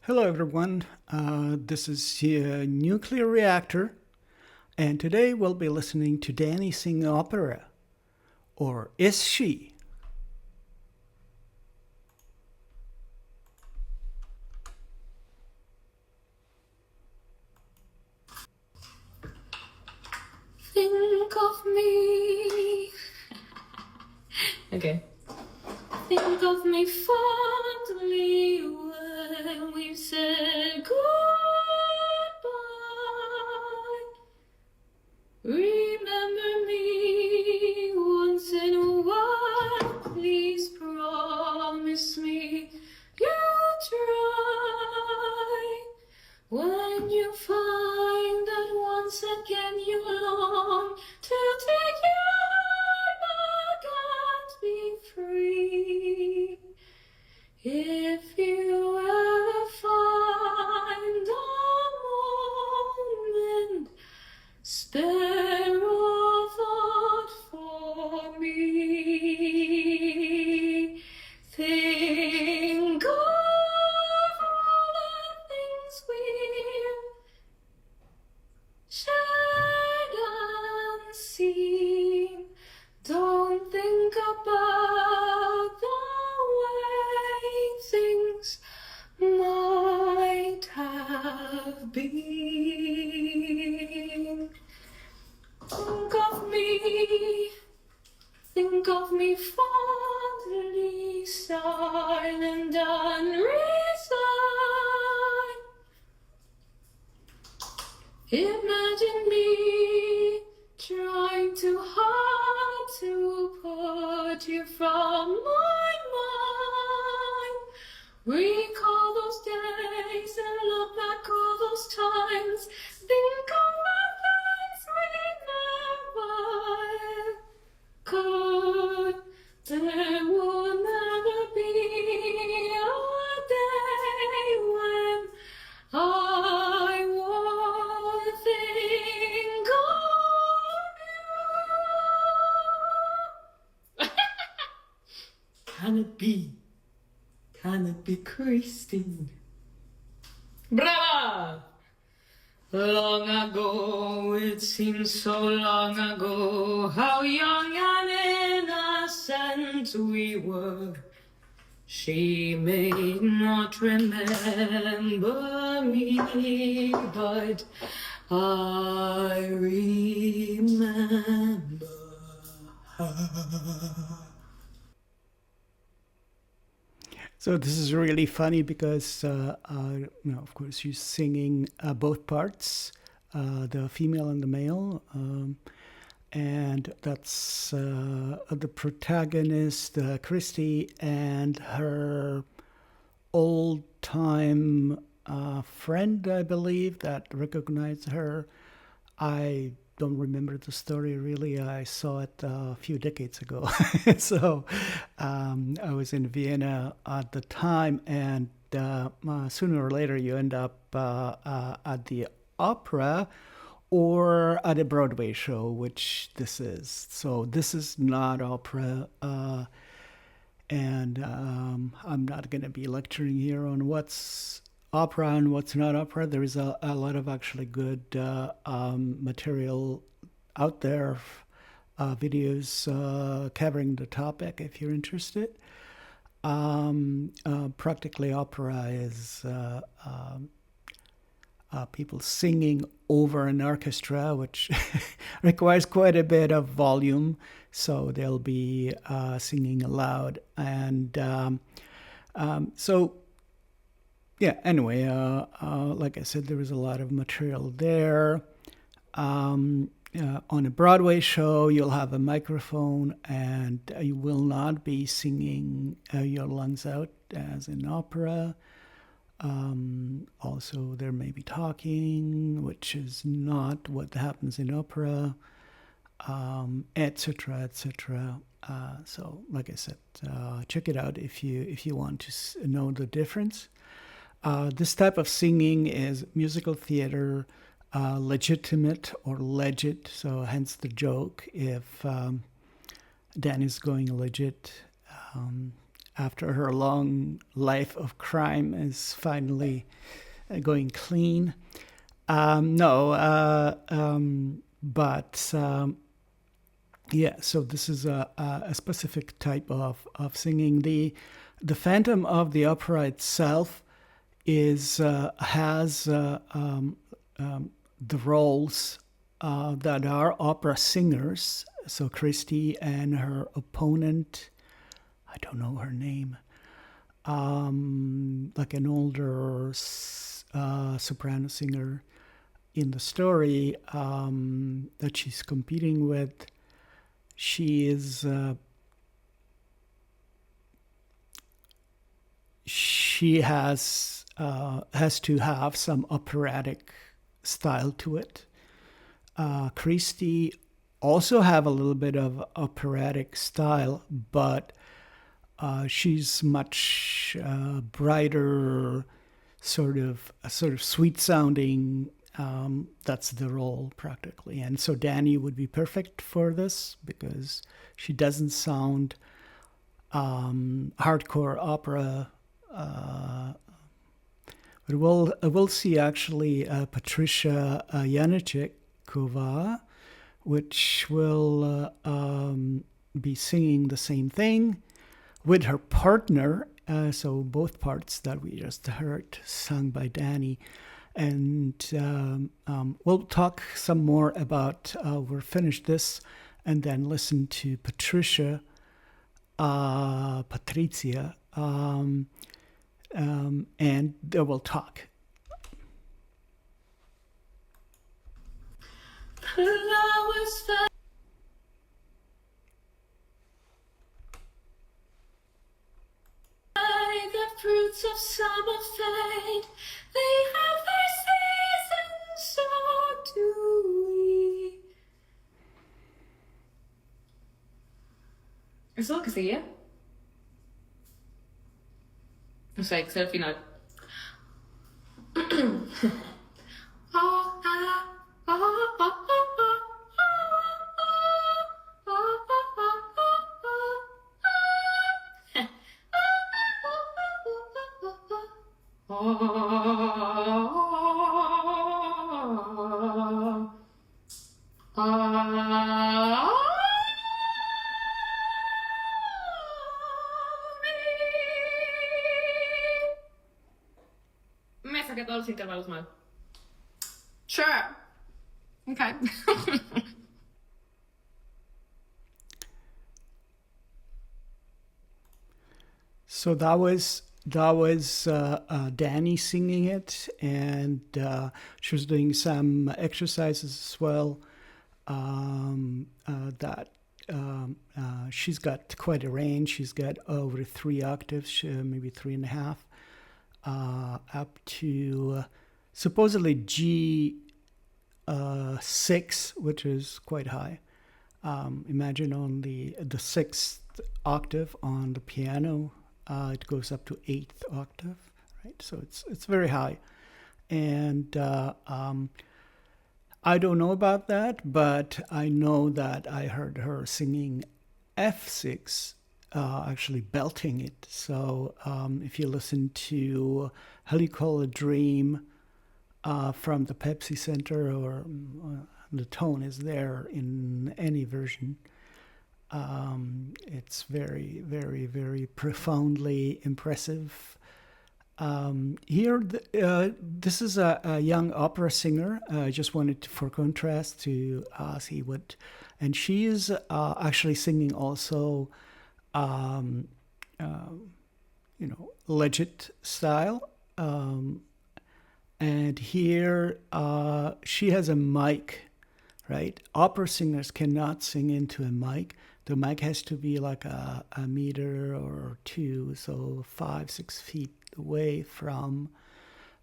Hello, everyone. This is Nuclear Reactor, and today we'll be listening to Dany sing opera. Or is she? Think of me. Okay. Think of me fondly when we said goodbye. Remember me once in a while. Please promise me you'll try. When you find that once again you long to take your back and be free. If you ever find a moment, spare a thought for me. Think of all the things we've shared unseen. Don't think about the way things might have been. Think of me fondly, silent and resigned. Imagine me trying too hard to put you from my mind. Recall those days and look back all those times. Think of the things we never could. There will never be a day when I won't think of you. Can it be? Can it be Christine? Brava! Long ago, it seems so long ago, how young and innocent we were. She may not remember me, but I remember her. So this is really funny because, of course, she's singing both parts, the female and the male. And that's the protagonist, Christy, and her old-time friend, I believe, that recognized her. I don't remember the story really. I saw it a few decades ago. So I was in Vienna at the time, and sooner or later you end up at the opera or at a Broadway show, which this is. So this is not opera. And I'm not going to be lecturing here on what's opera and what's not opera. There is a lot of actually good material out there, videos covering the topic if you're interested. Practically, opera is people singing over an orchestra, which requires quite a bit of volume. So they'll be singing aloud. And so, yeah, anyway, like I said, there is a lot of material there. On a Broadway show, you'll have a microphone and you will not be singing your lungs out as in opera. Also, there may be talking, which is not what happens in opera, etc., etc. So, like I said, check it out if you want to know the difference. This type of singing is musical theater, legitimate or legit. So, hence the joke. If Dan is going legit, after her long life of crime is finally going clean. No, but yeah. So this is a specific type of singing. The Phantom of the Opera itself is has the roles that are opera singers. So Christie and her opponent, I don't know her name, like an older soprano singer in the story that she's competing with. She is she has to have some operatic style to it. Christie also have a little bit of operatic style, but she's much brighter, sort of sweet sounding. That's the role practically, and so Dany would be perfect for this because she doesn't sound hardcore opera. But we'll see actually Patricia Janeckova, which will be singing the same thing with her partner. So both parts that we just heard sung by Dany. And we'll talk some more about, we'll finish this and then listen to Patricia, Patricia, and then we'll talk. Flowers fade, the fruits of summer fade. They have their seasons, so do we. Eso es lo que seguía. O sea, que es el final. Me saqué todos los intervalos mal. Sure. Okay. So that was Dany singing it, and she was doing some exercises as well. That she's got quite a range. She's got over 3 octaves, maybe 3.5, up to supposedly G6, which is quite high. Imagine on the 6th octave on the piano, it goes up to 8th octave, right? So it's very high, and I don't know about that, but I know that I heard her singing F6, actually belting it. So if you listen to How Do You Call a Dream from the Pepsi Center, or the tone is there in any version. It's very, very, very profoundly impressive. Here, this is a young opera singer. I just wanted to, for contrast, to see what, and she is actually singing also, legit style. And here, she has a mic, right? Opera singers cannot sing into a mic. The mic has to be like a meter or two, so 5-6 feet away from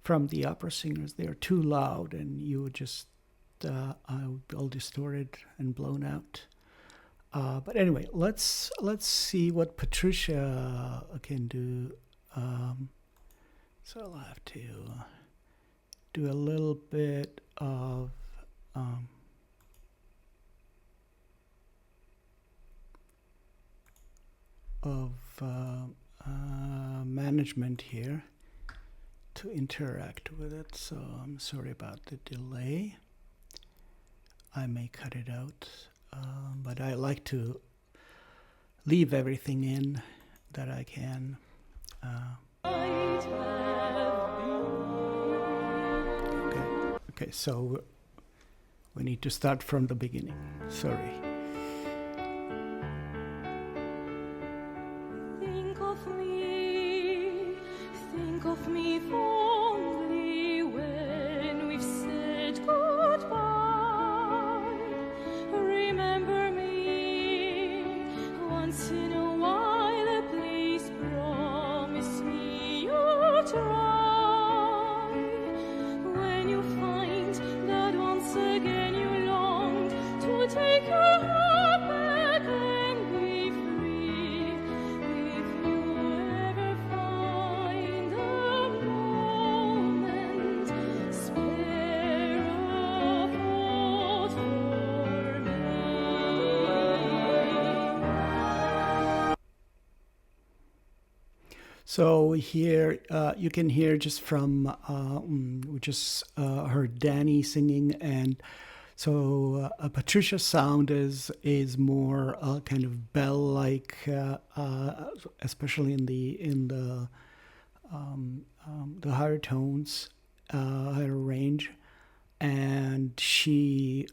the opera singers. They're too loud, and you would just all distorted and blown out. But anyway, let's see what Patricia can do. So I'll have to do a little bit of management here to interact with it. So I'm sorry about the delay. I may cut it out, but I like to leave everything in that I can. Okay, so we need to start from the beginning. Sorry. Think of me fondly when we've said goodbye. Remember me once in a while, please promise me you'll try. When you find that once again you long to take your heart back and be free, if you ever find a moment, spare a thought for me. So here you can hear just from we just heard Dany singing, and so Patricia's sound is more kind of bell-like, especially in the higher tones, higher range, and she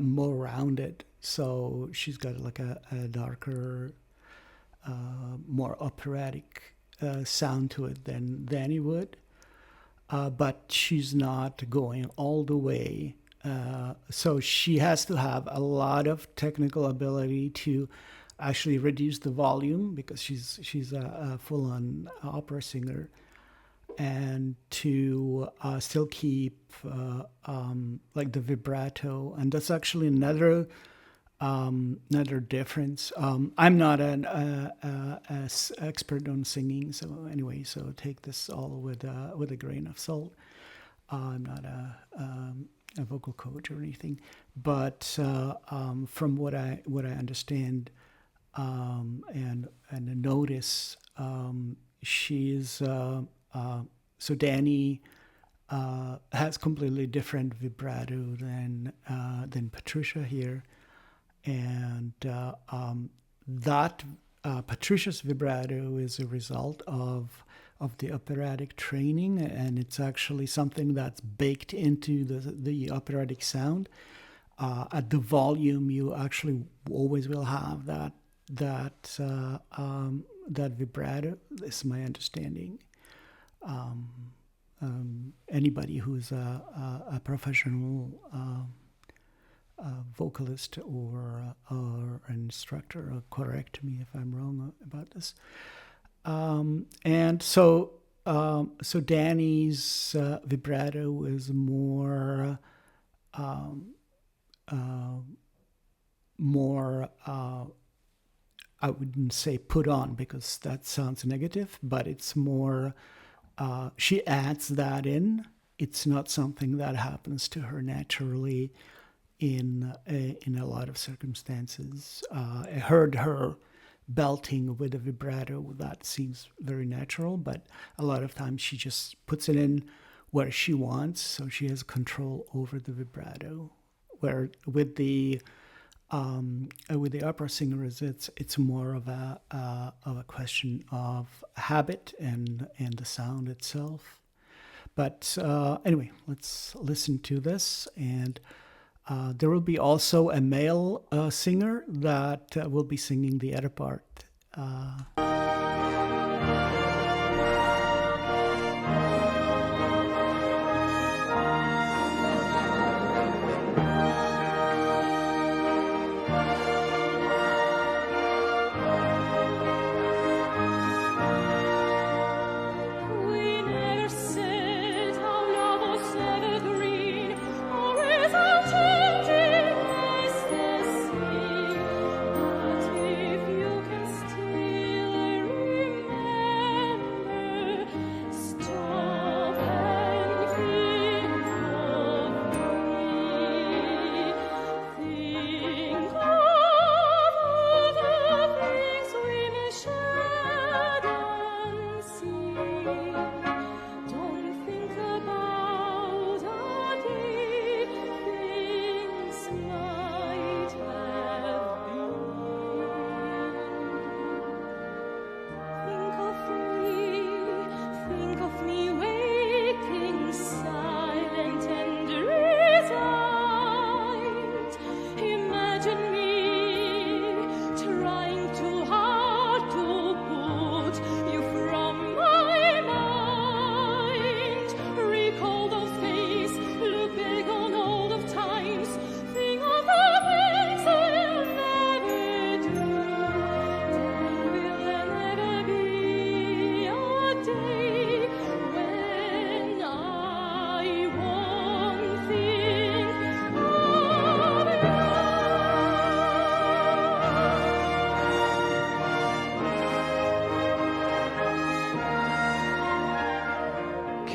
more rounded. So she's got like a darker, more operatic sound to it than Dany would. But she's not going all the way. So she has to have a lot of technical ability to actually reduce the volume, because she's a full-on opera singer, and to still keep like the vibrato. And that's actually another difference. I'm not an expert on singing, so anyway, so take this all with a grain of salt. I'm not a vocal coach or anything, but from what I understand and notice, she's so Dany has completely different vibrato than Patricia here. And that Patricia's vibrato is a result of the operatic training, and it's actually something that's baked into the operatic sound. At the volume, you actually always will have that vibrato. This is my understanding. Anybody who's a professional vocalist or an instructor, correct me if I'm wrong about this. And so Dany's vibrato is more I wouldn't say put on, because that sounds negative, but it's more she adds that in. It's not something that happens to her naturally in a lot of circumstances. I heard her belting with a vibrato. That seems very natural, but a lot of times she just puts it in where she wants, so she has control over the vibrato. Where with the opera singers, it's more of a question of habit and the sound itself. But anyway, let's listen to this. And there will be also a male singer that will be singing the other part. But if you can still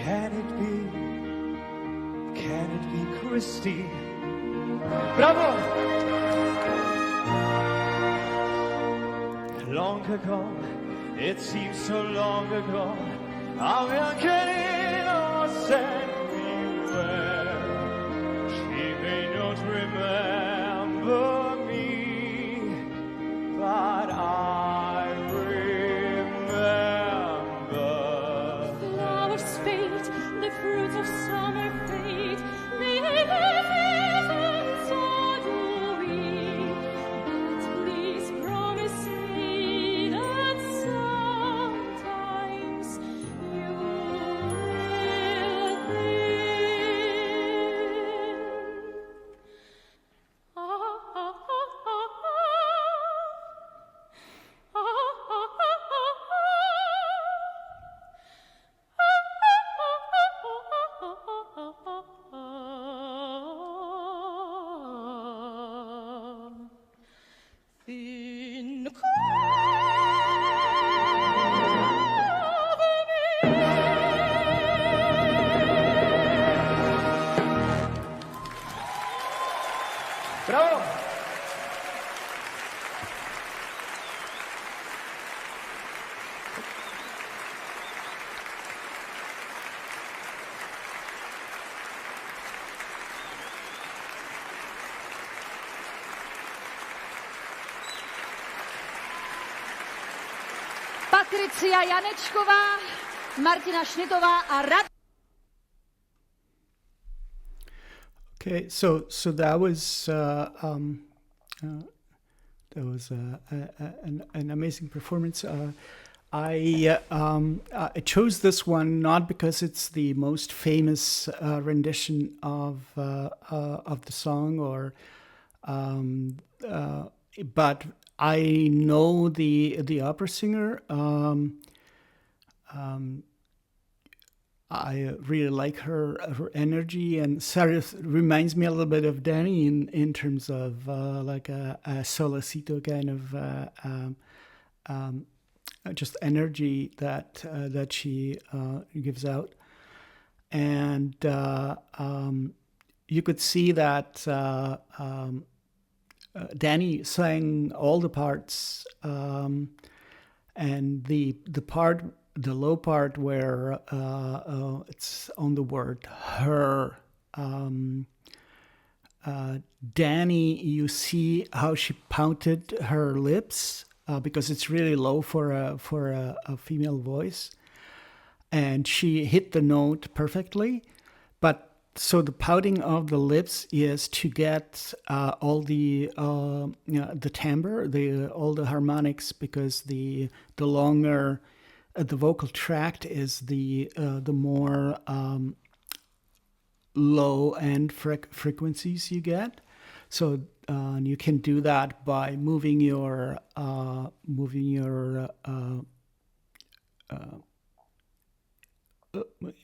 Can it be Christy? Bravo! Long ago, it seems so long ago, había querido ser mi mujer. She may not remember me, but I remember. Flowers fade, the fruits of summer fade, they have their seasons, so do we. But please promise me that sometimes you will bring. Think of me. Bravo! Patricia Janeckova, Martina Šnitová a Rad. Okay, so that was an amazing performance. I chose this one not because it's the most famous rendition of the song, or but I know the opera singer. I really like her energy, and Sarah reminds me a little bit of Dany in terms of like a solacito kind of just energy that she gives out, and you could see that Dany sang all the parts, and the low part where it's on the word her. Dany, you see how she pouted her lips because it's really low for a female voice, and she hit the note perfectly. But so the pouting of the lips is to get all the timbre, all the harmonics, because the longer the vocal tract is, the more low end frequencies you get. So you can do that by moving your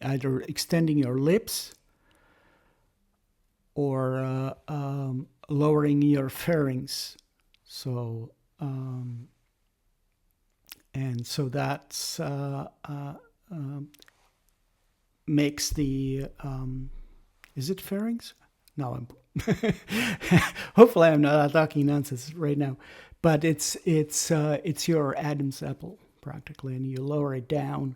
either extending your lips or lowering your pharynx. So and so that's makes the is it pharynx? No, I'm hopefully I'm not talking nonsense right now, but it's your Adam's apple practically, and you lower it down,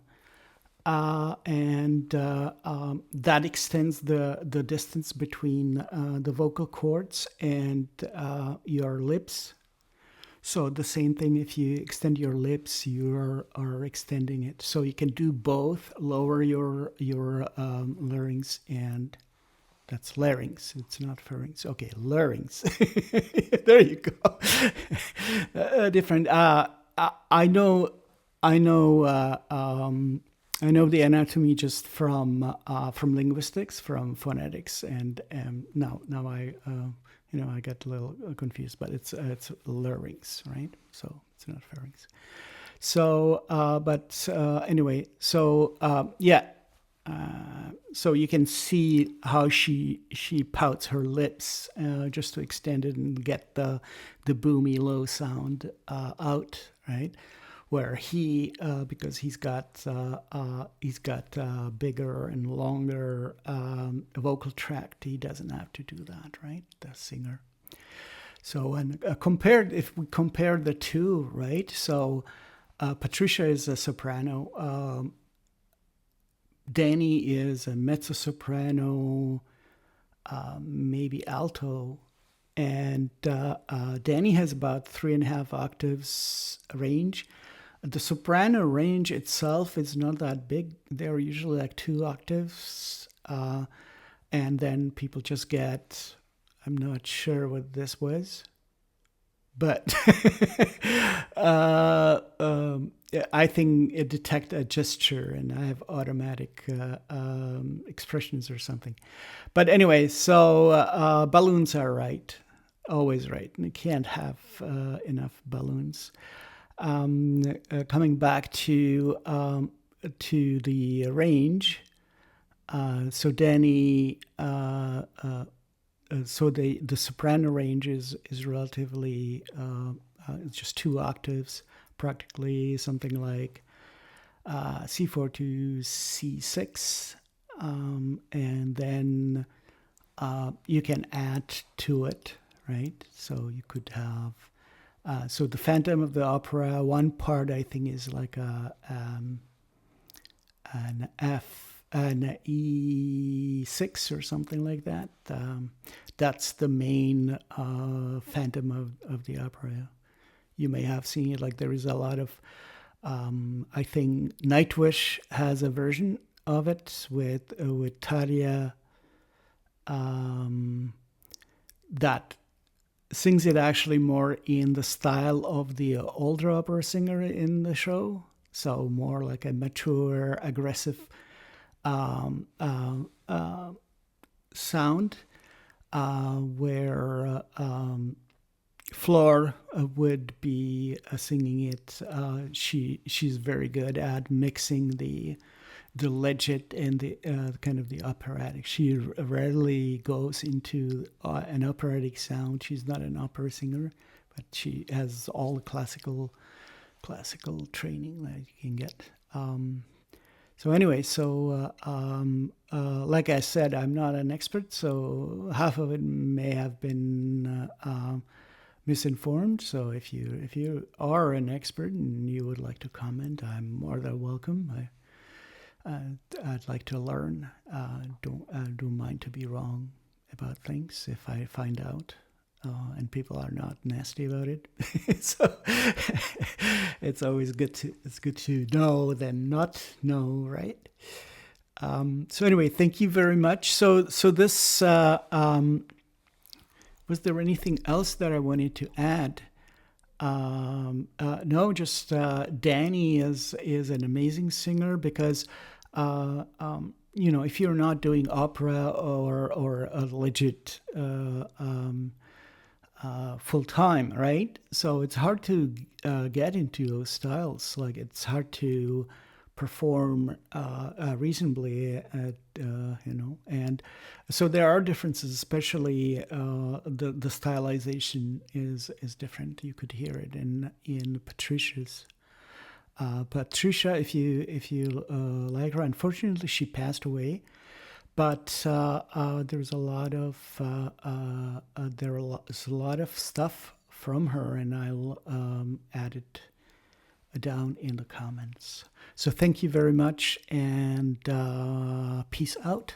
and that extends the distance between the vocal cords and your lips. So the same thing, if you extend your lips, you are extending it. So you can do both, lower your larynx, and that's larynx. It's not pharynx. Okay, larynx. There you go. Different. I know the anatomy just from linguistics, from phonetics, and now I. I get a little confused, but it's larynx, right? So it's not pharynx. So, anyway, so so you can see how she pouts her lips just to extend it and get the boomy low sound out, right? where he because he's got bigger and longer vocal tract, he doesn't have to do that, right? The singer. So, and if we compare the two, right? So, Patricia is a soprano. Dany is a mezzo-soprano, maybe alto, and Dany has about 3.5 octaves range. The soprano range itself is not that big. They're usually like 2 octaves, and then people just get, I'm not sure what this was, but I think it detects a gesture, and I have automatic expressions or something. But anyway, so balloons are right, always right. And you can't have enough balloons. Coming back to the range, so Dany, so the soprano range is relatively it's just 2 octaves, practically something like C4 to C6, and then you can add to it, right? So you could have so the Phantom of the Opera, one part I think is like an E6 or something like that. That's the main Phantom of the Opera. You may have seen it. Like there is a lot of, I think Nightwish has a version of it with Tadia that sings it actually more in the style of the older opera singer in the show. So more like a mature, aggressive sound, where Flor would be singing it. She's very good at mixing the legit and the kind of the operatic. She rarely goes into an operatic sound. She's not an opera singer, but she has all the classical training that you can get. So anyway, like I said, I'm not an expert, so half of it may have been misinformed. So if you are an expert and you would like to comment, I'm more than welcome. I'd like to learn. Don't mind to be wrong about things if I find out, and people are not nasty about it. So it's always good to know than not know, right? So anyway, thank you very much. So this was there anything else that I wanted to add? No, just Dany is an amazing singer because if you're not doing opera or a legit full time, right? So it's hard to get into those styles. Like it's hard to perform reasonably at and so there are differences, especially the stylization is different. You could hear it in Patricia's. Patricia, if you like her, unfortunately she passed away, but there's a lot of there's a lot of stuff from her, and I'll add it down in the comments. So thank you very much, and peace out.